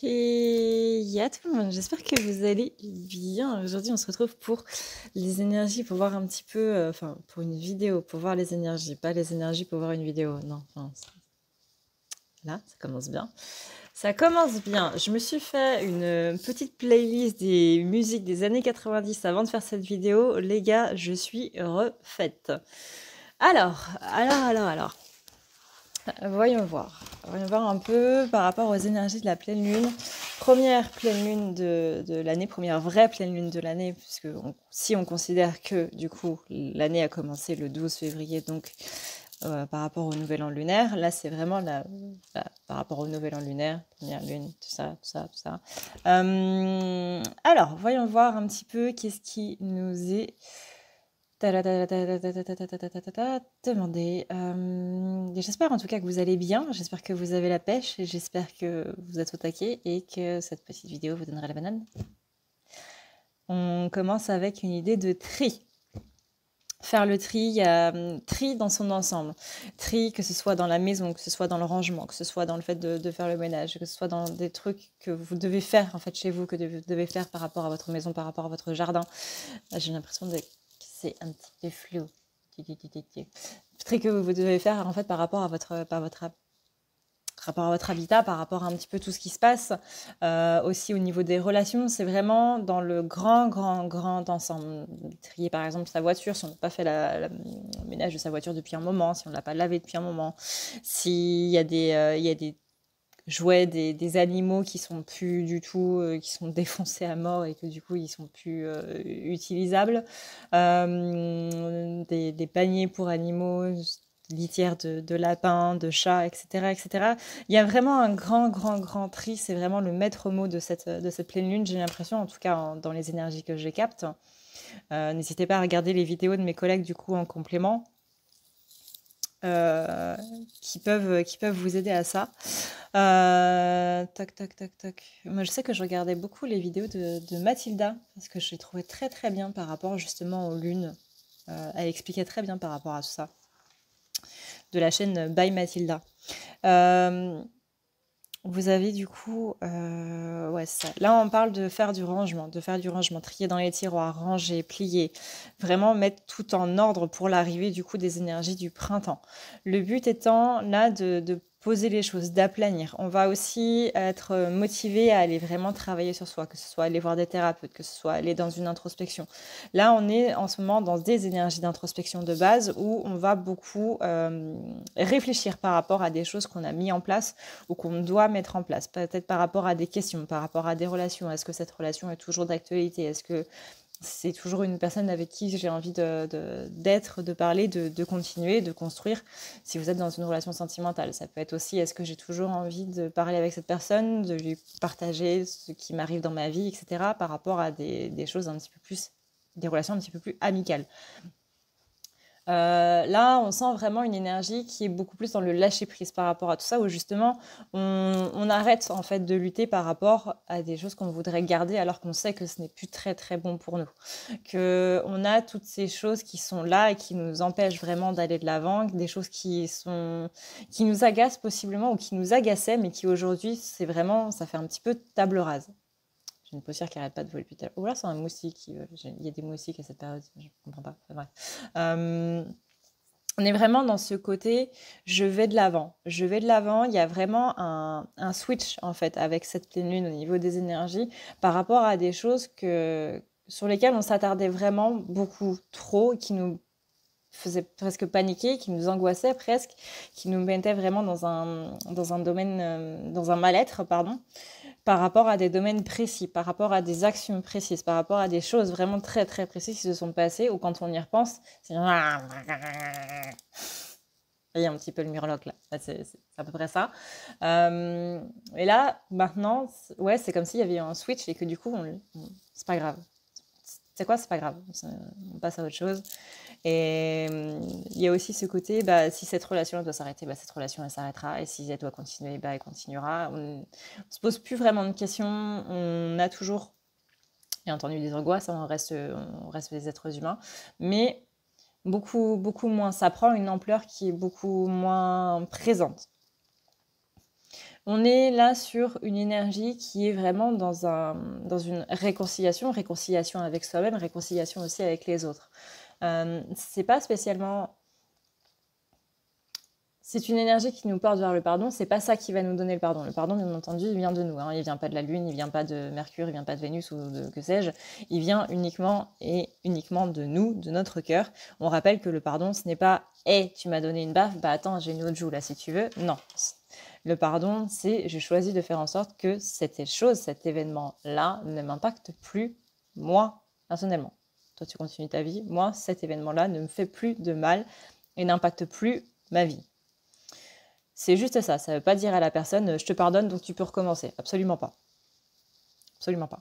Et il y a tout le monde, j'espère que vous allez bien. Aujourd'hui, on se retrouve pour les énergies, pour voir un petit peu, enfin, pour une vidéo, pour voir les énergies, pas les énergies pour voir une vidéo. Non, enfin, là, ça commence bien. Ça commence bien. Je me suis fait une petite playlist des musiques des années 90 avant de faire cette vidéo. Les gars, je suis refaite. Alors. Voyons voir. Voyons voir un peu par rapport aux énergies de la pleine lune. Première pleine lune de l'année, première vraie pleine lune de l'année, puisque si on considère que du coup l'année a commencé le 12 février, donc par rapport au nouvel an lunaire, là c'est vraiment par rapport au nouvel an lunaire, première lune, tout ça. Alors, voyons voir un petit peu qu'est-ce qui nous est demandé. J'espère en tout cas que vous allez bien, j'espère que vous avez la pêche et j'espère que vous êtes au taquet et que cette petite vidéo vous donnera la banane. On commence avec une idée de tri. Faire le tri, il y a tri dans son ensemble. Tri, que ce soit dans la maison, que ce soit dans le rangement, que ce soit dans le fait de faire le ménage, que ce soit dans des trucs que vous devez faire en fait chez vous, que vous devez faire par rapport à votre maison, par rapport à votre jardin. J'ai l'impression que c'est un petit peu flou. Tri que vous devez faire en fait par rapport à rapport à votre habitat, par rapport à un petit peu tout ce qui se passe. Aussi au niveau des relations, c'est vraiment dans le grand ensemble. Trier par exemple sa voiture, si on n'a pas fait le ménage de sa voiture depuis un moment, si on ne l'a pas lavé depuis un moment, s'il y a il y a des jouets, des animaux qui sont plus du tout, qui sont défoncés à mort et que du coup ils sont plus utilisables, des paniers pour animaux, litières de lapins, de chats, etc., etc. Il y a vraiment un grand tri, c'est vraiment le maître mot de cette pleine lune, j'ai l'impression, en tout cas dans les énergies que je capte. N'hésitez pas à regarder les vidéos de mes collègues du coup en complément. Euh, qui peuvent vous aider à ça. Tac. Moi, je sais que je regardais beaucoup les vidéos de Mathilda, parce que je les trouvais très bien par rapport justement aux lunes. Elle expliquait très bien par rapport à tout ça. De la chaîne By Mathilda. Vous avez du coup, ouais, ça. Là, on parle de faire du rangement, trier dans les tiroirs, ranger, plier, vraiment mettre tout en ordre pour l'arrivée du coup des énergies du printemps. Le but étant là de poser les choses, d'aplanir. On va aussi être motivé à aller vraiment travailler sur soi, que ce soit aller voir des thérapeutes, que ce soit aller dans une introspection. Là, on est en ce moment dans des énergies d'introspection de base où on va beaucoup réfléchir par rapport à des choses qu'on a mis en place ou qu'on doit mettre en place. Peut-être par rapport à des questions, par rapport à des relations. Est-ce que cette relation est toujours d'actualité? Est-ce que c'est toujours une personne avec qui j'ai envie d'être, de parler, de continuer, de construire? Si vous êtes dans une relation sentimentale, ça peut être aussi, est-ce que j'ai toujours envie de parler avec cette personne, de lui partager ce qui m'arrive dans ma vie, etc. par rapport à des choses un petit peu plus, des relations un petit peu plus amicales. Là, on sent vraiment une énergie qui est beaucoup plus dans le lâcher-prise par rapport à tout ça, où justement, on arrête en fait de lutter par rapport à des choses qu'on voudrait garder alors qu'on sait que ce n'est plus très bon pour nous. On a toutes ces choses qui sont là et qui nous empêchent vraiment d'aller de l'avant, des choses qui nous agacent possiblement ou qui nous agaçaient, mais qui aujourd'hui, ça fait un petit peu table rase. J'ai une poussière qui arrête pas de voler depuis tout à l'heure. Oh là, c'est un moustique. Il y a des moustiques à cette période. Je ne comprends pas. Enfin, bref. On est vraiment dans ce côté, je vais de l'avant. Je vais de l'avant. Il y a vraiment un switch, en fait, avec cette pleine lune au niveau des énergies par rapport à des choses sur lesquelles on s'attardait vraiment beaucoup trop, qui nous faisaient presque paniquer, qui nous angoissaient presque, qui nous mettaient vraiment dans un domaine, dans un mal-être, pardon, par rapport à des domaines précis, par rapport à des actions précises, par rapport à des choses vraiment très précises qui se sont passées, ou quand on y repense, c'est... Il y a un petit peu le murloc là, c'est à peu près ça. Et là, maintenant, ouais, c'est comme s'il y avait un switch et que du coup, c'est pas grave. C'est quoi, c'est pas grave, on passe à autre chose. Et il y a aussi ce côté, bah, si cette relation doit s'arrêter, bah, cette relation elle s'arrêtera. Et si elle doit continuer, bah, elle continuera. On ne se pose plus vraiment de questions. On a toujours, bien entendu, des angoisses, hein, on reste des êtres humains. Mais beaucoup moins. Ça prend une ampleur qui est beaucoup moins présente. On est là sur une énergie qui est vraiment dans une réconciliation avec soi-même, réconciliation aussi avec les autres. C'est pas spécialement... C'est une énergie qui nous porte vers le pardon, c'est pas ça qui va nous donner le pardon. Le pardon, bien entendu, il vient de nous, hein. Il vient pas de la Lune, il vient pas de Mercure, il vient pas de Vénus ou de que sais-je. Il vient uniquement de nous, de notre cœur. On rappelle que le pardon, ce n'est pas hey, tu m'as donné une baffe, bah attends, j'ai une autre joue là si tu veux. Non. Le pardon, c'est j'ai choisi de faire en sorte que cette chose, cet événement-là, ne m'impacte plus moi, personnellement. Toi, tu continues ta vie. Moi, cet événement-là ne me fait plus de mal et n'impacte plus ma vie. C'est juste ça. Ça ne veut pas dire à la personne je te pardonne donc tu peux recommencer. Absolument pas. Absolument pas.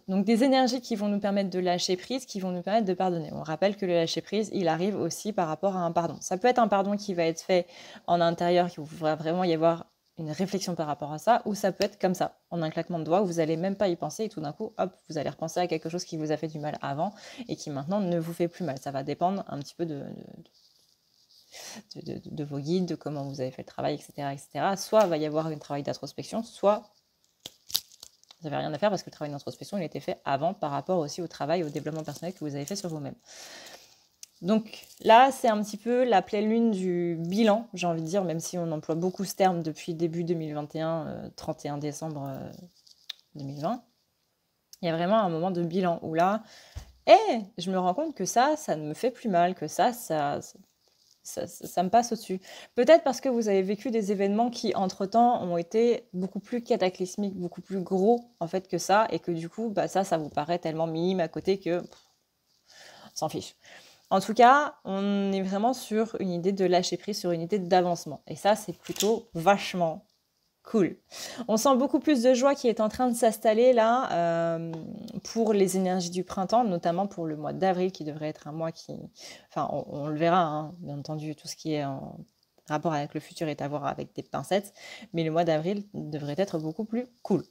Donc des énergies qui vont nous permettre de lâcher prise, qui vont nous permettre de pardonner. On rappelle que le lâcher prise, il arrive aussi par rapport à un pardon. Ça peut être un pardon qui va être fait en intérieur, qui va vraiment y avoir une réflexion par rapport à ça, ou ça peut être comme ça, en un claquement de doigts, où vous n'allez même pas y penser, et tout d'un coup, hop, vous allez repenser à quelque chose qui vous a fait du mal avant, et qui maintenant ne vous fait plus mal. Ça va dépendre un petit peu de vos guides, de comment vous avez fait le travail, etc. etc. Soit il va y avoir un travail d'introspection, soit vous n'avez rien à faire parce que le travail d'introspection, il a été fait avant par rapport aussi au travail, au développement personnel que vous avez fait sur vous-même. Donc là, c'est un petit peu la pleine lune du bilan, j'ai envie de dire, même si on emploie beaucoup ce terme depuis début 2021, 31 décembre 2020. Il y a vraiment un moment de bilan où là, je me rends compte que ça ne me fait plus mal, que ça me passe au-dessus. Peut-être parce que vous avez vécu des événements qui, entre-temps, ont été beaucoup plus cataclysmiques, beaucoup plus gros, en fait, que ça, et que du coup, ça vous paraît tellement minime à côté que on s'en fiche. En tout cas, on est vraiment sur une idée de lâcher prise, sur une idée d'avancement. Et ça, c'est plutôt vachement cool. On sent beaucoup plus de joie qui est en train de s'installer là pour les énergies du printemps, notamment pour le mois d'avril qui devrait être un mois qui... Enfin, on le verra, hein, bien entendu, tout ce qui est en rapport avec le futur est à voir avec des pincettes, mais le mois d'avril devrait être beaucoup plus cool.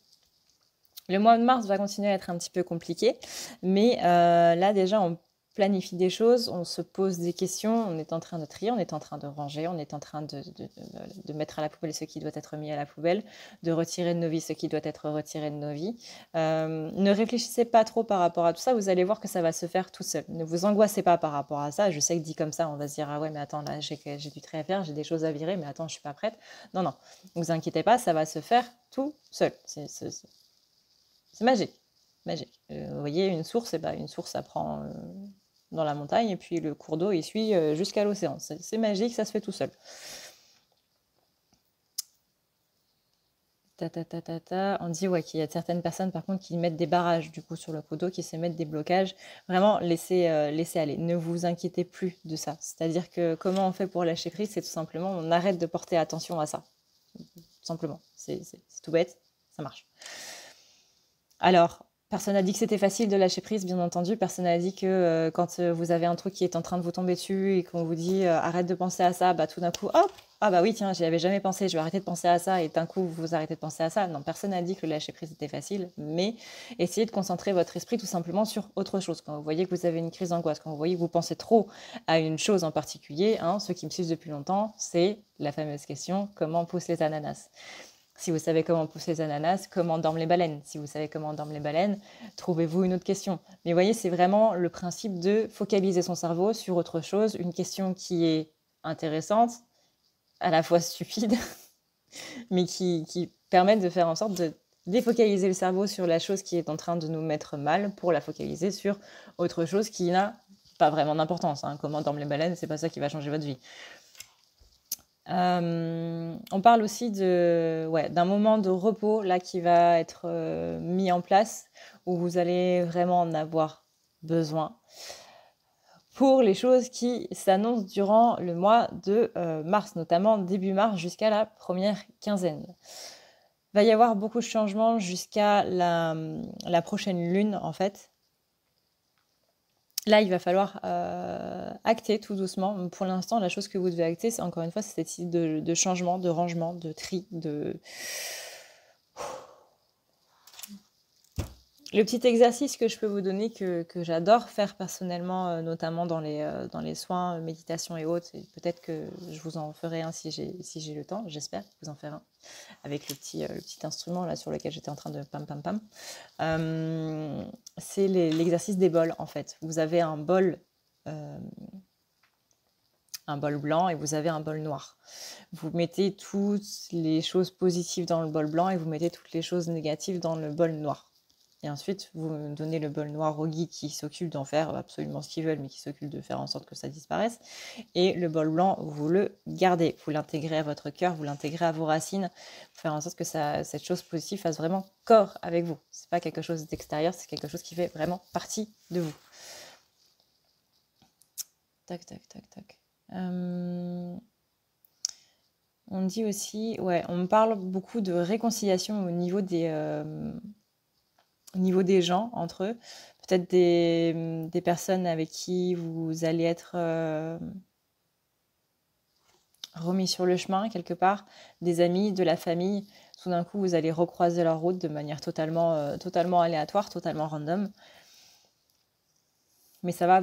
Le mois de mars va continuer à être un petit peu compliqué, mais là déjà on planifie des choses, on se pose des questions, on est en train de trier, on est en train de ranger, on est en train de mettre à la poubelle ce qui doit être mis à la poubelle, de retirer de nos vies ce qui doit être retiré de nos vies. Ne réfléchissez pas trop par rapport à tout ça, vous allez voir que ça va se faire tout seul. Ne vous angoissez pas par rapport à ça. Je sais que dit comme ça, on va se dire ah ouais mais attends là j'ai du trait à faire, j'ai des choses à virer, mais attends je suis pas prête. Non, ne vous inquiétez pas, ça va se faire tout seul. C'est magique, magique. Vous voyez, une source, une source, ça prend dans la montagne, et puis le cours d'eau, il suit jusqu'à l'océan. C'est magique, ça se fait tout seul. On dit qu'il y a certaines personnes, par contre, qui mettent des barrages, du coup, sur le cours d'eau, qui se mettent des blocages. Vraiment, laissez aller. Ne vous inquiétez plus de ça. C'est-à-dire que comment on fait pour lâcher prise, c'est tout simplement, on arrête de porter attention à ça. Tout simplement. C'est tout bête, ça marche. Alors, personne n'a dit que c'était facile de lâcher prise, bien entendu. Personne n'a dit que quand vous avez un truc qui est en train de vous tomber dessus et qu'on vous dit arrête de penser à ça, tout d'un coup, hop, ah bah oui, tiens, j'y avais jamais pensé, je vais arrêter de penser à ça, et d'un coup, vous arrêtez de penser à ça. Non, personne n'a dit que le lâcher prise était facile, mais essayez de concentrer votre esprit tout simplement sur autre chose. Quand vous voyez que vous avez une crise d'angoisse, quand vous voyez que vous pensez trop à une chose en particulier, ceux qui me suivent depuis longtemps, c'est la fameuse question comment poussent les ananas. Si vous savez comment poussent les ananas, comment dorment les baleines? Si vous savez comment dorment les baleines, trouvez-vous une autre question. Mais vous voyez, c'est vraiment le principe de focaliser son cerveau sur autre chose, une question qui est intéressante, à la fois stupide, mais qui permet de faire en sorte de défocaliser le cerveau sur la chose qui est en train de nous mettre mal pour la focaliser sur autre chose qui n'a pas vraiment d'importance. Comment dorment les baleines, c'est pas ça qui va changer votre vie. On parle aussi d'un moment de repos là qui va être mis en place où vous allez vraiment en avoir besoin pour les choses qui s'annoncent durant le mois de mars, notamment début mars jusqu'à la première quinzaine. Il va y avoir beaucoup de changements jusqu'à la prochaine lune en fait. Là, il va falloir acter tout doucement. Pour l'instant, la chose que vous devez acter, c'est encore une fois, c'est cette idée de changement, de rangement, de tri, Le petit exercice que je peux vous donner, que j'adore faire personnellement, notamment dans les soins, méditation et autres, et peut-être que je vous en ferai un si j'ai le temps, j'espère vous en faire un, avec le petit instrument là sur lequel j'étais en train de pam pam pam. C'est l'exercice des bols en fait. Vous avez euh, un bol blanc et vous avez un bol noir. Vous mettez toutes les choses positives dans le bol blanc et vous mettez toutes les choses négatives dans le bol noir. Et ensuite, vous donnez le bol noir au guide qui s'occupe d'en faire absolument ce qu'ils veulent, mais qui s'occupe de faire en sorte que ça disparaisse. Et le bol blanc, vous le gardez. Vous l'intégrez à votre cœur, vous l'intégrez à vos racines, pour faire en sorte que cette chose positive fasse vraiment corps avec vous. C'est pas quelque chose d'extérieur, c'est quelque chose qui fait vraiment partie de vous. Tac, tac, tac, tac. On dit aussi, ouais, on me parle beaucoup de réconciliation au niveau des gens entre eux. Peut-être des personnes avec qui vous allez être remis sur le chemin quelque part, des amis, de la famille. Tout d'un coup, vous allez recroiser leur route de manière totalement aléatoire, totalement random. Mais ça va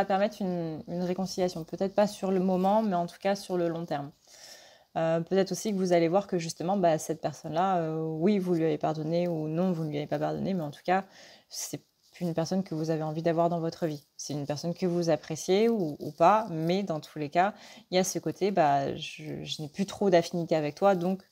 permettre une réconciliation. Peut-être pas sur le moment, mais en tout cas sur le long terme. Peut-être aussi que vous allez voir que justement, cette personne-là, oui, vous lui avez pardonné ou non, vous ne lui avez pas pardonné, mais en tout cas, c'est plus une personne que vous avez envie d'avoir dans votre vie. C'est une personne que vous appréciez ou pas, mais dans tous les cas, il y a ce côté, je n'ai plus trop d'affinité avec toi, donc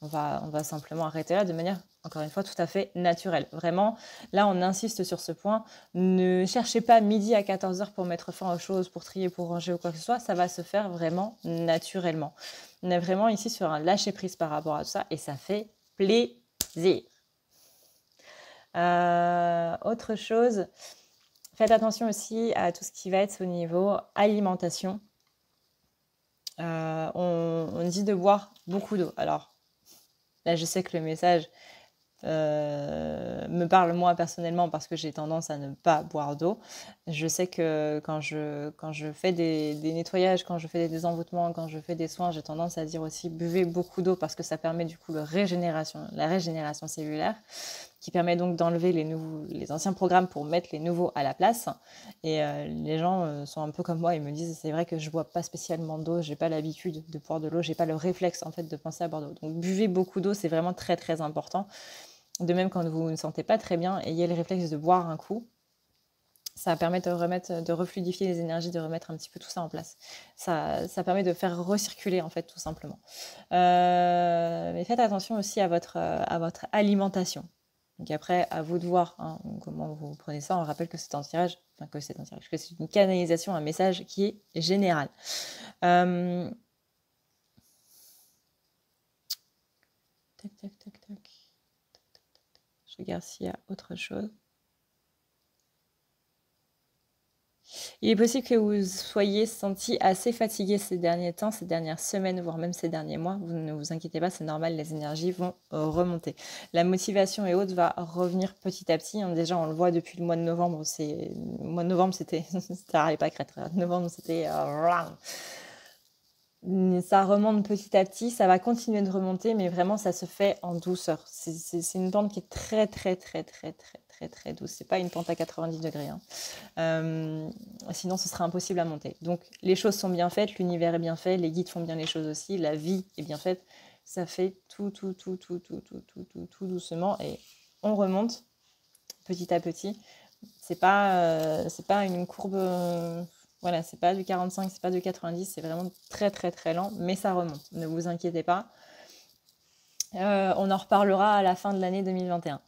on va simplement arrêter là de manière, encore une fois, tout à fait naturelle. Vraiment, là, on insiste sur ce point. Ne cherchez pas midi à 14h pour mettre fin aux choses, pour trier, pour ranger ou quoi que ce soit. Ça va se faire vraiment naturellement. On est vraiment ici sur un lâcher-prise par rapport à tout ça et ça fait plaisir. Autre chose, faites attention aussi à tout ce qui va être au niveau alimentation. On dit de boire beaucoup d'eau. Alors, là, je sais que le message me parle moi personnellement parce que j'ai tendance à ne pas boire d'eau. Je sais que quand je fais des nettoyages, quand je fais des désenvoûtements, quand je fais des soins, j'ai tendance à dire aussi buvez beaucoup d'eau parce que ça permet du coup la régénération cellulaire, qui permet donc d'enlever les anciens programmes pour mettre les nouveaux à la place. Et les gens sont un peu comme moi, ils me disent c'est vrai que je bois pas spécialement d'eau, j'ai pas l'habitude de boire de l'eau, j'ai pas le réflexe en fait de penser à boire d'eau. Donc buvez beaucoup d'eau, c'est vraiment très très important. De même, quand vous ne sentez pas très bien, ayez le réflexe de boire un coup. Ça permet de refluidifier les énergies, de remettre un petit peu tout ça en place. Ça permet de faire recirculer, en fait, tout simplement. Mais faites attention aussi à votre alimentation. Donc après, à vous de voir comment vous prenez ça. On rappelle que c'est un tirage, que c'est une canalisation, un message qui est général. Tac, tac, tac, tac. Je regarde s'il y a autre chose. Il est possible que vous soyez senti assez fatigué ces derniers temps, ces dernières semaines, voire même ces derniers mois. Vous ne vous inquiétez pas, c'est normal, les énergies vont remonter. La motivation et autres va revenir petit à petit. Déjà, on le voit depuis le mois de novembre. Le mois de novembre, c'était... ça n'arrivait pas à crête. Novembre, c'était... ça remonte petit à petit, ça va continuer de remonter, mais vraiment ça se fait en douceur. C'est une pente qui est très très très très très très très douce. C'est pas une pente à 90 degrés. Sinon ce serait impossible à monter. Donc les choses sont bien faites, l'univers est bien fait, les guides font bien les choses aussi, la vie est bien faite. Ça fait tout doucement et on remonte petit à petit. C'est pas une courbe. Voilà, c'est pas du 45, c'est pas du 90, c'est vraiment très très très lent, mais ça remonte. Ne vous inquiétez pas. On en reparlera à la fin de l'année 2021.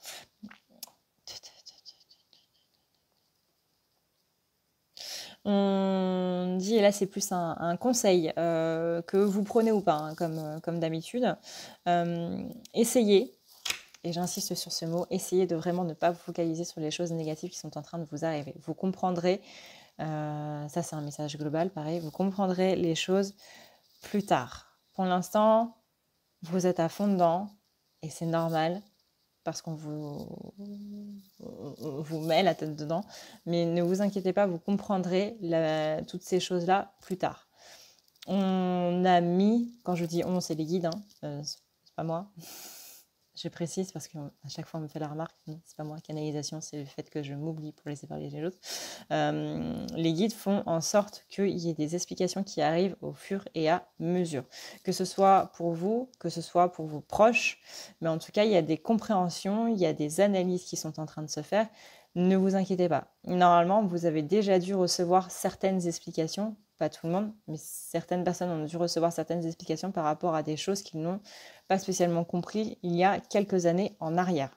On dit, et là c'est plus un conseil que vous prenez ou pas, comme d'habitude. Essayez, et j'insiste sur ce mot, essayez de vraiment ne pas vous focaliser sur les choses négatives qui sont en train de vous arriver. Vous comprendrez, ça c'est un message global, pareil, vous comprendrez les choses plus tard. Pour l'instant, vous êtes à fond dedans, et c'est normal, parce qu'on vous met la tête dedans. Mais ne vous inquiétez pas, vous comprendrez toutes ces choses-là plus tard. On a mis, quand je dis on, c'est les guides, c'est pas moi. Je précise parce qu'à chaque fois on me fait la remarque, non, c'est pas moi, canalisation, c'est le fait que je m'oublie pour laisser parler les autres. Les guides font en sorte qu'il y ait des explications qui arrivent au fur et à mesure. Que ce soit pour vous, que ce soit pour vos proches, mais en tout cas, il y a des compréhensions, il y a des analyses qui sont en train de se faire. Ne vous inquiétez pas. Normalement, vous avez déjà dû recevoir certaines explications, pas tout le monde, mais certaines personnes ont dû recevoir certaines explications par rapport à des choses qu'ils n'ont pas spécialement compris il y a quelques années en arrière.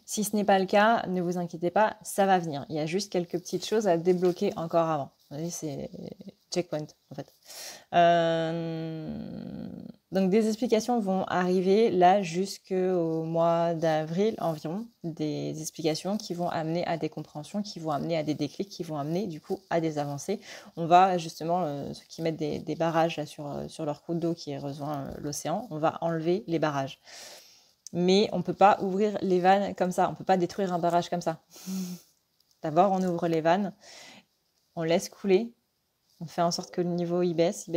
Si ce n'est pas le cas, ne vous inquiétez pas, ça va venir. Il y a juste quelques petites choses à débloquer encore avant. Vous voyez, c'est checkpoint en fait. Donc des explications vont arriver là jusqu'au mois d'avril environ. Des explications qui vont amener à des compréhensions, qui vont amener à des déclics, qui vont amener du coup à des avancées. On va justement, ceux qui mettent des barrages là, sur leur cours d'eau qui rejoint l'océan, on va enlever les barrages. Mais on ne peut pas ouvrir les vannes comme ça, on ne peut pas détruire un barrage comme ça. D'abord, on ouvre les vannes, on laisse couler, on fait en sorte que le niveau il baisse,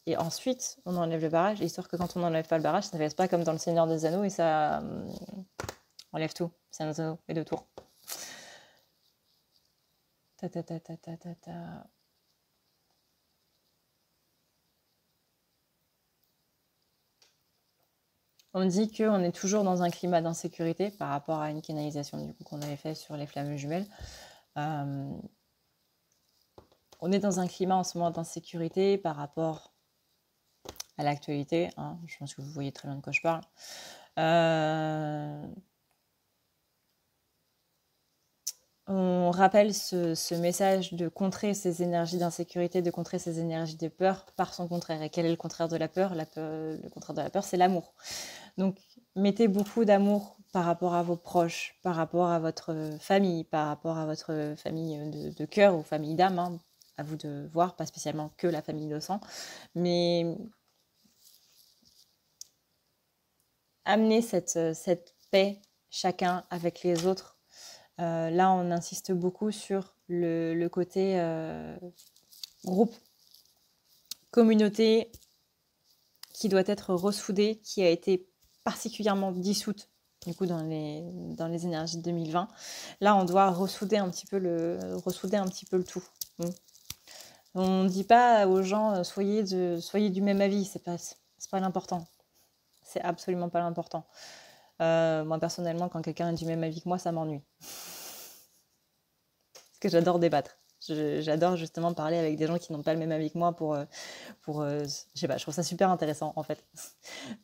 et ensuite on enlève le barrage, histoire que quand on n'enlève pas le barrage, ça ne fait pas comme dans le Seigneur des Anneaux et ça enlève tout, c'est un anneau et deux tours. Ta ta ta ta ta ta ta. On dit qu'on est toujours dans un climat d'insécurité par rapport à une canalisation du coup qu'on avait fait sur les flammes jumelles. On est dans un climat en ce moment d'insécurité par rapport à l'actualité. Hein. Je pense que vous voyez très bien de quoi je parle. On rappelle ce message de contrer ces énergies d'insécurité, de contrer ces énergies de peur par son contraire. Et quel est le contraire de la peur? Le contraire de la peur, c'est l'amour. Donc, mettez beaucoup d'amour par rapport à vos proches, par rapport à votre famille, par rapport à votre famille de cœur ou famille d'âme. Hein. À vous de voir, pas spécialement que la famille de sang. Mais amenez cette paix chacun avec les autres. Là, on insiste beaucoup sur le côté groupe, communauté qui doit être ressoudée, qui a été particulièrement dissoute du coup dans les énergies de 2020. Là, on doit ressouder un petit peu le tout. On ne dit pas aux gens soyez du même avis, c'est pas l'important. C'est absolument pas l'important. Moi, personnellement, quand quelqu'un est du même avis que moi, ça m'ennuie. Parce que j'adore débattre. J'adore justement parler avec des gens qui n'ont pas le même avis que moi pour je sais pas, je trouve ça super intéressant en fait.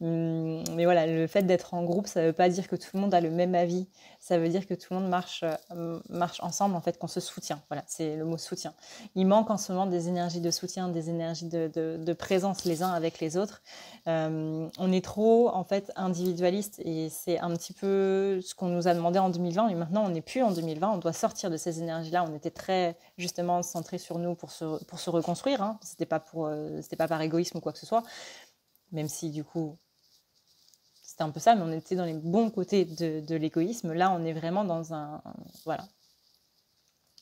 Mais voilà, le fait d'être en groupe, ça ne veut pas dire que tout le monde a le même avis. Ça veut dire que tout le monde marche ensemble, en fait, qu'on se soutient. Voilà, c'est le mot soutien. Il manque en ce moment des énergies de soutien, des énergies de présence les uns avec les autres. On est trop, en fait, individualiste et c'est un petit peu ce qu'on nous a demandé en 2020. Et maintenant, on n'est plus en 2020. On doit sortir de ces énergies-là. On était très, justement, centré sur nous pour se reconstruire. Hein. C'était pas par égoïsme ou quoi que ce soit. Même si, du coup, c'était un peu ça, mais on était dans les bons côtés de l'égoïsme. Là, on est vraiment dans un... Voilà.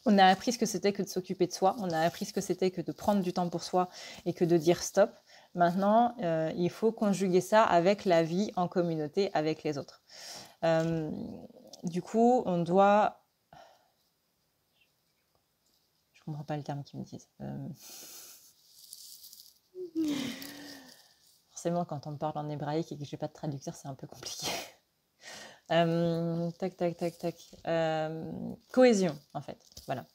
On a appris ce que c'était que de s'occuper de soi. On a appris ce que c'était que de prendre du temps pour soi et que de dire stop. Maintenant, il faut conjuguer ça avec la vie en communauté, avec les autres. Du coup, on doit... Je comprends pas le terme qu'ils me disent. Forcément, quand on me parle en hébraïque et que je n'ai pas de traducteur, c'est un peu compliqué. Cohésion, en fait. Voilà.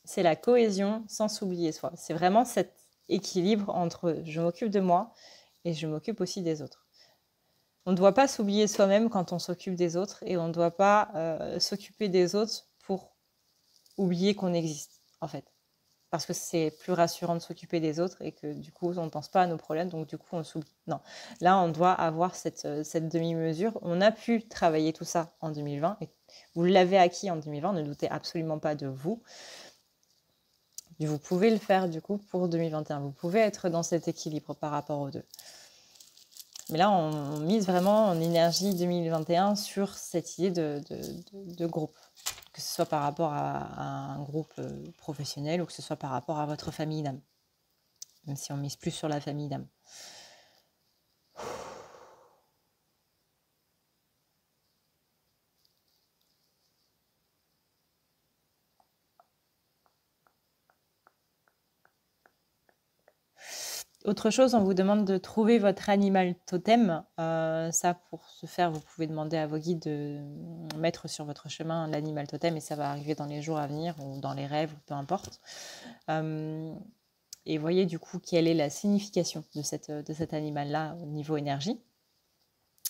C'est la cohésion sans s'oublier soi. C'est vraiment cet équilibre entre je m'occupe de moi et je m'occupe aussi des autres. On ne doit pas s'oublier soi-même quand on s'occupe des autres et on ne doit pas s'occuper des autres pour oublier qu'on existe, en fait. Parce que c'est plus rassurant de s'occuper des autres et que du coup, on ne pense pas à nos problèmes, donc du coup, on s'oublie. Non, là, on doit avoir cette demi-mesure. On a pu travailler tout ça en 2020 et vous l'avez acquis en 2020, ne doutez absolument pas de vous. Vous pouvez le faire du coup pour 2021. Vous pouvez être dans cet équilibre par rapport aux deux. Mais là, on mise vraiment en énergie 2021 sur cette idée de groupe. Que ce soit par rapport à un groupe professionnel ou que ce soit par rapport à votre famille d'âme. Même si on mise plus sur la famille d'âme. Autre chose, on vous demande de trouver votre animal totem. Ça, pour ce faire, vous pouvez demander à vos guides de mettre sur votre chemin l'animal totem et ça va arriver dans les jours à venir ou dans les rêves, peu importe. Et voyez du coup quelle est la signification de cet animal-là au niveau énergie.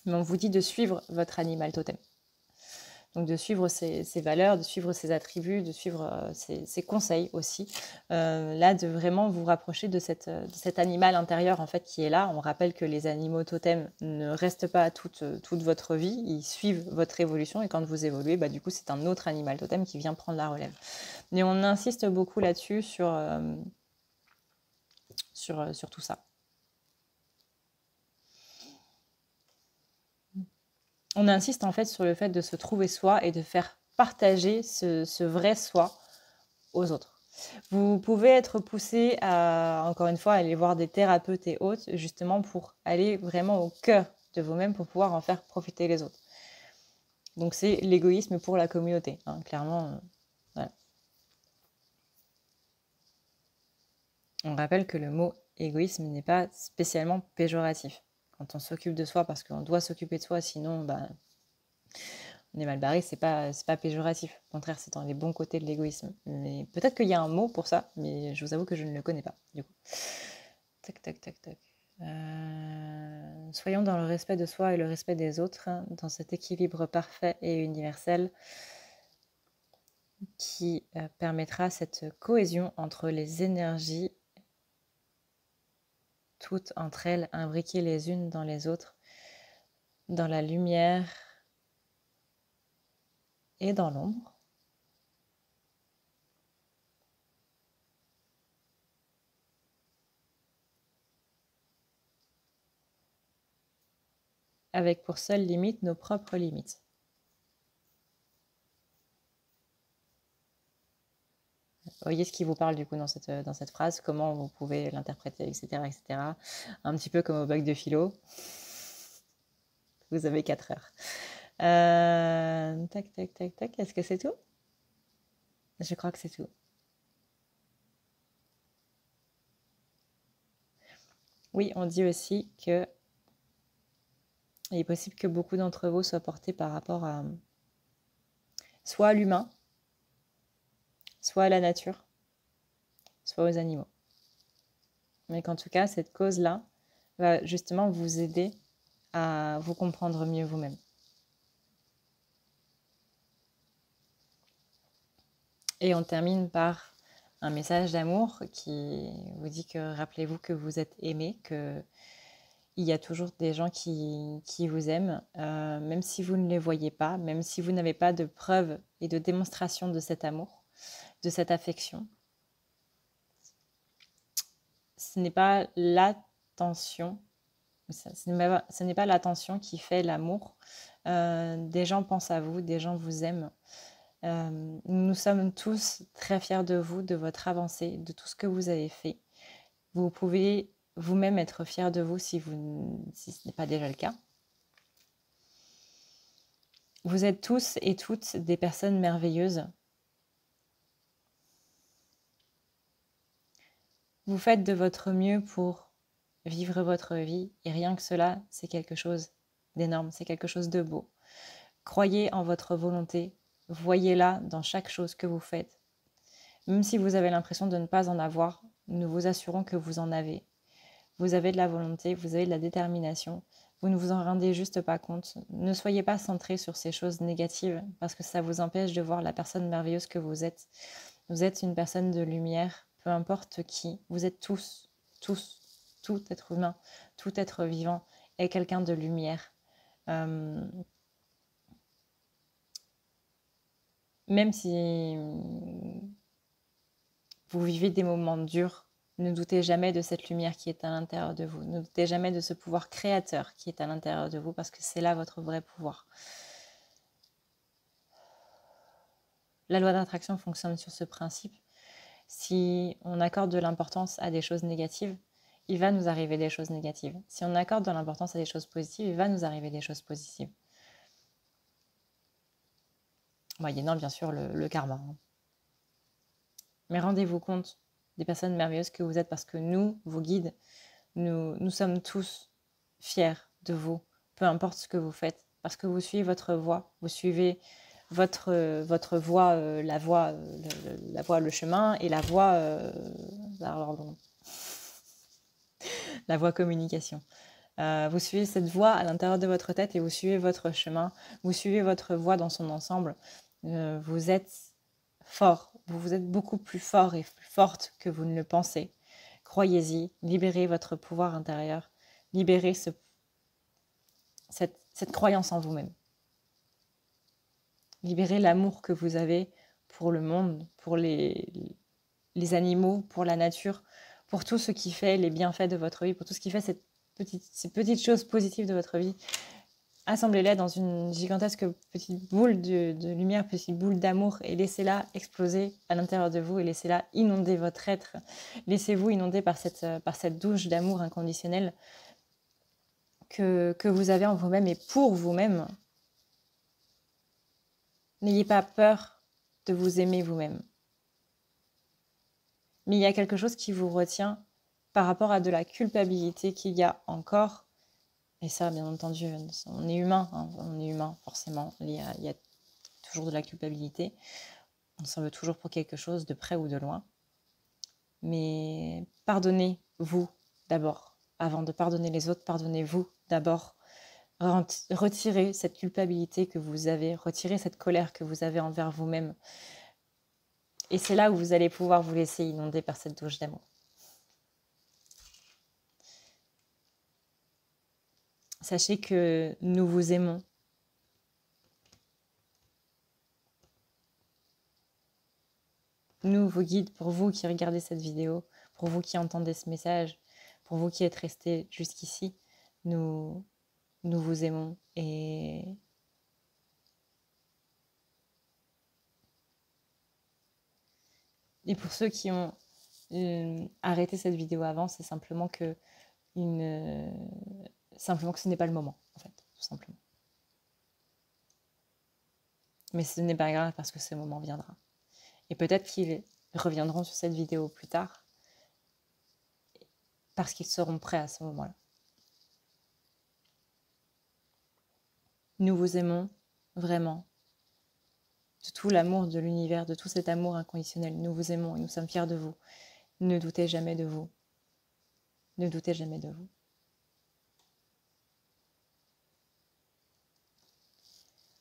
Mais on vous dit de suivre votre animal totem. Donc de suivre ses valeurs, de suivre ses attributs, de suivre ses conseils aussi. Là, de vraiment vous rapprocher de cet animal intérieur en fait qui est là. On rappelle que les animaux totems ne restent pas toute votre vie, ils suivent votre évolution et quand vous évoluez, bah, du coup c'est un autre animal totem qui vient prendre la relève. Mais on insiste beaucoup là-dessus sur tout ça. On insiste en fait sur le fait de se trouver soi et de faire partager ce vrai soi aux autres. Vous pouvez être poussé à, encore une fois, aller voir des thérapeutes et autres, justement pour aller vraiment au cœur de vous-même pour pouvoir en faire profiter les autres. Donc c'est l'égoïsme pour la communauté, hein, clairement. Voilà. On rappelle que le mot égoïsme n'est pas spécialement péjoratif. Quand on s'occupe de soi parce qu'on doit s'occuper de soi, sinon on est mal barré, c'est pas péjoratif. Au contraire, c'est dans les bons côtés de l'égoïsme. Mais peut-être qu'il y a un mot pour ça, mais je vous avoue que je ne le connais pas, du coup. Tac, tac, tac, tac. Soyons dans le respect de soi et le respect des autres, hein, dans cet équilibre parfait et universel qui permettra cette cohésion entre les énergies, toutes entre elles imbriquées les unes dans les autres, dans la lumière et dans l'ombre. Avec pour seule limite nos propres limites. Voyez ce qui vous parle du coup dans cette phrase, comment vous pouvez l'interpréter, etc., etc. Un petit peu comme au bac de philo. Vous avez 4 heures. Tac, tac, tac, tac. Est-ce que c'est tout? Je crois que c'est tout. Oui, on dit aussi que il est possible que beaucoup d'entre vous soient portés par rapport à soit à l'humain, soit à la nature, soit aux animaux. Mais qu'en tout cas, cette cause-là va justement vous aider à vous comprendre mieux vous-même. Et on termine par un message d'amour qui vous dit que rappelez-vous que vous êtes aimé, que il y a toujours des gens qui vous aiment, même si vous ne les voyez pas, même si vous n'avez pas de preuves et de démonstration de cet amour, de cette affection. Ce n'est pas l'attention, ce n'est pas l'attention qui fait l'amour. Des gens pensent à vous, des gens vous aiment. Nous sommes tous très fiers de vous, de votre avancée, de tout ce que vous avez fait. Vous pouvez vous-même être fier de vous si ce n'est pas déjà le cas. Vous êtes tous et toutes des personnes merveilleuses. Vous faites de votre mieux pour vivre votre vie et rien que cela, c'est quelque chose d'énorme, c'est quelque chose de beau. Croyez en votre volonté, voyez-la dans chaque chose que vous faites. Même si vous avez l'impression de ne pas en avoir, nous vous assurons que vous en avez. Vous avez de la volonté, vous avez de la détermination, vous ne vous en rendez juste pas compte. Ne soyez pas centré sur ces choses négatives parce que ça vous empêche de voir la personne merveilleuse que vous êtes. Vous êtes une personne de lumière, peu importe qui. Vous êtes tous, tout être humain, tout être vivant est quelqu'un de lumière. Même si vous vivez des moments durs, ne doutez jamais de cette lumière qui est à l'intérieur de vous. Ne doutez jamais de ce pouvoir créateur qui est à l'intérieur de vous parce que c'est là votre vrai pouvoir. La loi d'attraction fonctionne sur ce principe. Si on accorde de l'importance à des choses négatives, il va nous arriver des choses négatives. Si on accorde de l'importance à des choses positives, il va nous arriver des choses positives. Moyennant bien sûr le karma. Mais rendez-vous compte des personnes merveilleuses que vous êtes parce que nous, vos guides, Nous sommes tous fiers de vous, peu importe ce que vous faites, parce que vous suivez votre voie, vous suivez votre voie, la voie, le chemin, et la voie, la voie communication. Vous suivez cette voie à l'intérieur de votre tête et vous suivez votre chemin, vous suivez votre voie dans son ensemble. Vous êtes fort, vous êtes beaucoup plus fort et plus forte que vous ne le pensez. Croyez-y, libérez votre pouvoir intérieur, libérez cette croyance en vous-même. Libérez l'amour que vous avez pour le monde, pour les animaux, pour la nature, pour tout ce qui fait les bienfaits de votre vie, pour tout ce qui fait ces petites choses positives de votre vie. Assemblez-les dans une gigantesque petite boule de lumière, petite boule d'amour, et laissez-la exploser à l'intérieur de vous et laissez-la inonder votre être. Laissez-vous inonder par cette douche d'amour inconditionnel que vous avez en vous-même et pour vous-même. N'ayez pas peur de vous aimer vous-même. Mais il y a quelque chose qui vous retient par rapport à de la culpabilité qu'il y a encore. Et ça, bien entendu, on est humain, hein, on est humain, forcément. Il y a toujours de la culpabilité. On s'en veut toujours pour quelque chose, de près ou de loin. Mais pardonnez-vous d'abord. Avant de pardonner les autres, pardonnez-vous d'abord. Retirez cette culpabilité que vous avez, retirez cette colère que vous avez envers vous-même. Et c'est là où vous allez pouvoir vous laisser inonder par cette douche d'amour. Sachez que nous vous aimons. Nous, vos guides, pour vous qui regardez cette vidéo, pour vous qui entendez ce message, pour vous qui êtes restés jusqu'ici, nous vous aimons. Et pour ceux qui ont arrêté cette vidéo avant, c'est simplement que ce n'est pas le moment, en fait, tout simplement. Mais ce n'est pas grave parce que ce moment viendra. Et peut-être qu'ils reviendront sur cette vidéo plus tard parce qu'ils seront prêts à ce moment-là. Nous vous aimons vraiment. De tout l'amour de l'univers, de tout cet amour inconditionnel. Nous vous aimons et nous sommes fiers de vous. Ne doutez jamais de vous. Ne doutez jamais de vous.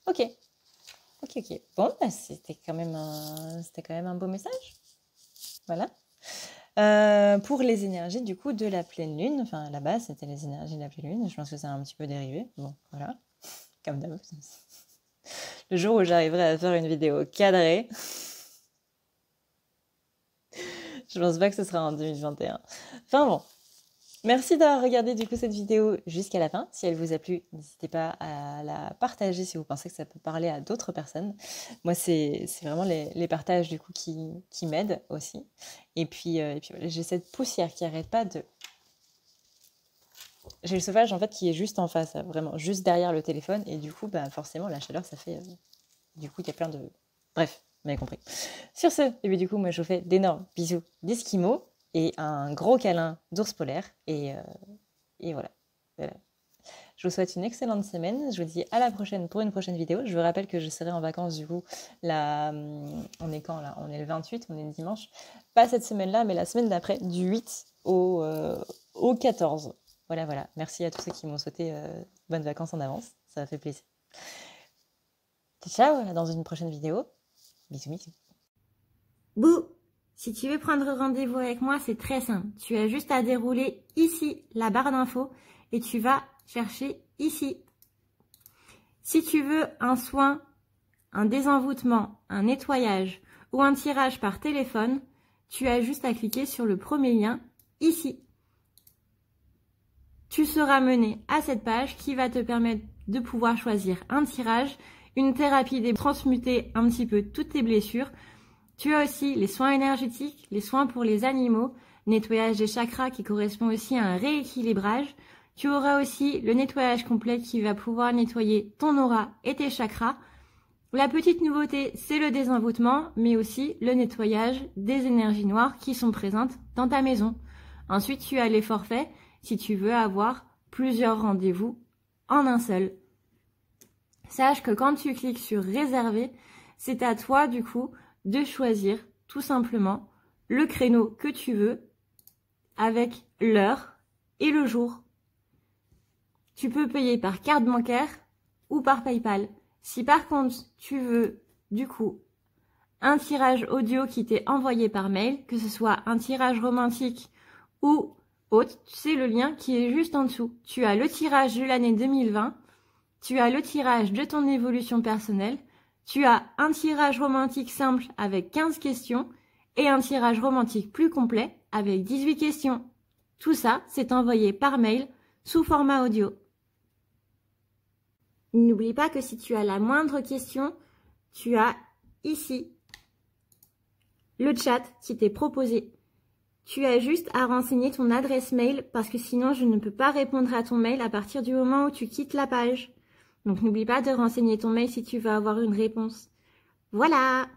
Ok. Bon, bah, c'était quand même un beau message. Voilà. Pour les énergies du coup de la pleine lune, enfin à la base c'était les énergies de la pleine lune, je pense que ça a un petit peu dérivé. Bon, voilà. Comme d'hab. Le jour où j'arriverai à faire une vidéo cadrée, je pense pas que ce sera en 2021. Enfin bon. Merci d'avoir regardé du coup cette vidéo jusqu'à la fin. Si elle vous a plu, n'hésitez pas à la partager si vous pensez que ça peut parler à d'autres personnes. Moi, c'est vraiment les partages du coup qui m'aident aussi. Et puis voilà, j'ai cette poussière qui n'arrête pas de... J'ai le chauffage en fait qui est juste en face, vraiment juste derrière le téléphone. Et du coup, bah, forcément, la chaleur, ça fait... Du coup, il y a plein de... Bref, vous m'avez compris. Sur ce, et bien, du coup, moi, je vous fais d'énormes bisous d'Esquimaux. Et un gros câlin d'ours polaire. Et voilà. Je vous souhaite une excellente semaine. Je vous dis à la prochaine pour une prochaine vidéo. Je vous rappelle que je serai en vacances du coup. On est quand là? On est le 28, on est le dimanche. Pas cette semaine-là, mais la semaine d'après, du 8 au 14. Voilà. Merci à tous ceux qui m'ont souhaité bonnes vacances en avance. Ça m'a fait plaisir. Ciao, dans une prochaine vidéo. Bisous. Bouh! Si tu veux prendre rendez-vous avec moi, c'est très simple. Tu as juste à dérouler ici la barre d'infos et tu vas chercher ici. Si tu veux un soin, un désenvoûtement, un nettoyage ou un tirage par téléphone, tu as juste à cliquer sur le premier lien ici. Tu seras mené à cette page qui va te permettre de pouvoir choisir un tirage, une thérapie, transmuter un petit peu toutes tes blessures. Tu as aussi les soins énergétiques, les soins pour les animaux, nettoyage des chakras qui correspond aussi à un rééquilibrage. Tu auras aussi le nettoyage complet qui va pouvoir nettoyer ton aura et tes chakras. La petite nouveauté, c'est le désenvoûtement, mais aussi le nettoyage des énergies noires qui sont présentes dans ta maison. Ensuite, tu as les forfaits si tu veux avoir plusieurs rendez-vous en un seul. Sache que quand tu cliques sur réserver, c'est à toi du coup de choisir tout simplement le créneau que tu veux avec l'heure et le jour. Tu peux payer par carte bancaire ou par PayPal. Si par contre tu veux du coup un tirage audio qui t'est envoyé par mail, que ce soit un tirage romantique ou autre, c'est le lien qui est juste en dessous. Tu as le tirage de l'année 2020, tu as le tirage de ton évolution personnelle, tu as un tirage romantique simple avec 15 questions et un tirage romantique plus complet avec 18 questions. Tout ça, c'est envoyé par mail sous format audio. N'oublie pas que si tu as la moindre question, tu as ici le chat qui t'est proposé. Tu as juste à renseigner ton adresse mail parce que sinon je ne peux pas répondre à ton mail à partir du moment où tu quittes la page. Donc n'oublie pas de renseigner ton mail si tu veux avoir une réponse. Voilà!